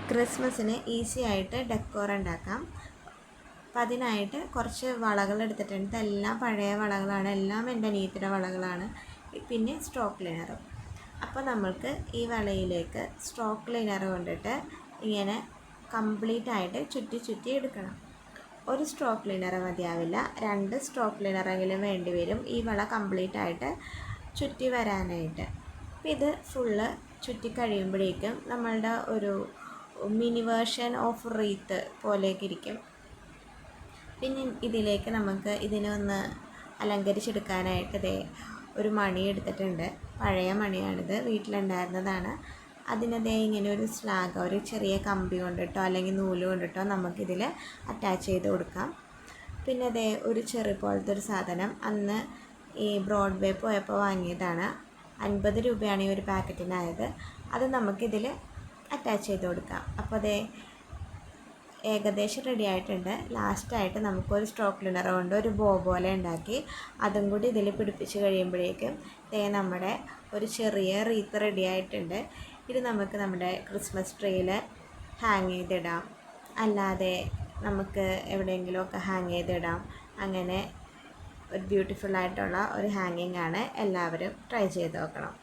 ക്രിസ്മസിന് ഈസി ആയിട്ട് ഡെക്കോർ ഉണ്ടാക്കാം. അപ്പം അതിനായിട്ട് കുറച്ച് വളകൾ എടുത്തിട്ടുണ്ട്. ഇതെല്ലാം പഴയ വളകളാണ്, എല്ലാം എൻ്റെ അനിയത്തിയുടെ വളകളാണ്. പിന്നെ സ്ട്രോക്ക് ക്ലീനറും. അപ്പോൾ നമ്മൾക്ക് ഈ വളയിലേക്ക് സ്ട്രോക്ക് ക്ലീനർ കൊണ്ടിട്ട് ഇങ്ങനെ കംപ്ലീറ്റ് ആയിട്ട് ചുറ്റി എടുക്കണം. ഒരു സ്ട്രോക്ക് ക്ലീനർ മതിയാവില്ല, 2 സ്ട്രോക്ക് ക്ലീനറെങ്കിലും വേണ്ടി വരും ഈ വള കംപ്ലീറ്റ് ആയിട്ട് ചുറ്റി വരാനായിട്ട്. അപ്പോൾ ഇത് ഫുള്ള് ചുറ്റി കഴിയുമ്പോഴേക്കും നമ്മളുടെ ഒരു മിനി വേർഷൻ ഓഫ് റീത്ത് പോലെയൊക്കെ ഇരിക്കും. പിന്നെ ഇതിലേക്ക് നമുക്ക് ഇതിനൊന്ന് അലങ്കരിച്ചെടുക്കാനായിട്ട് ഒരു മണി എടുത്തിട്ടുണ്ട്. പഴയ മണിയാണിത്, വീട്ടിലുണ്ടായിരുന്നതാണ്. അതിനതേ ഇങ്ങനെ ഒരു സ്ലാഗ്, ഒരു ചെറിയ കമ്പി കൊണ്ടിട്ടോ അല്ലെങ്കിൽ നൂല് കൊണ്ടിട്ടോ നമുക്കിതിൽ അറ്റാച്ച് ചെയ്ത് കൊടുക്കാം. പിന്നെ അതേ ഒരു ചെറി പോലത്തെ ഒരു സാധനം അന്ന് ഈ ബ്രോഡ്വേ പോയപ്പോൾ വാങ്ങിയതാണ്. 50 രൂപയാണ് ഈ ഒരു പാക്കറ്റിനായത്. അത് നമുക്കിതിൽ അറ്റാച്ച് ചെയ്ത് കൊടുക്കാം. അപ്പോൾ അതേ ഏകദേശം റെഡി ആയിട്ടുണ്ട്. ലാസ്റ്റായിട്ട് നമുക്കൊരു സ്ട്രോക്ക് ക്ലീനർ കൊണ്ട് ഒരു ബോ പോലെ ഉണ്ടാക്കി അതും കൂടി ഇതിൽ പിടിപ്പിച്ച് കഴിയുമ്പോഴേക്കും നമ്മുടെ ഒരു ചെറിയ റീത്ത് റെഡി ആയിട്ടുണ്ട്. ഇത് നമുക്ക് നമ്മുടെ ക്രിസ്മസ് ട്രീയിൽ ഹാങ് ചെയ്തിടാം, അല്ലാതെ നമുക്ക് എവിടെയെങ്കിലുമൊക്കെ ഹാങ് ചെയ്തിടാം. അങ്ങനെ ഒരു ബ്യൂട്ടിഫുള്ളായിട്ടുള്ള ഒരു ഹാങ്ങിങ് ആണ്. എല്ലാവരും ട്രൈ ചെയ്ത് നോക്കണം.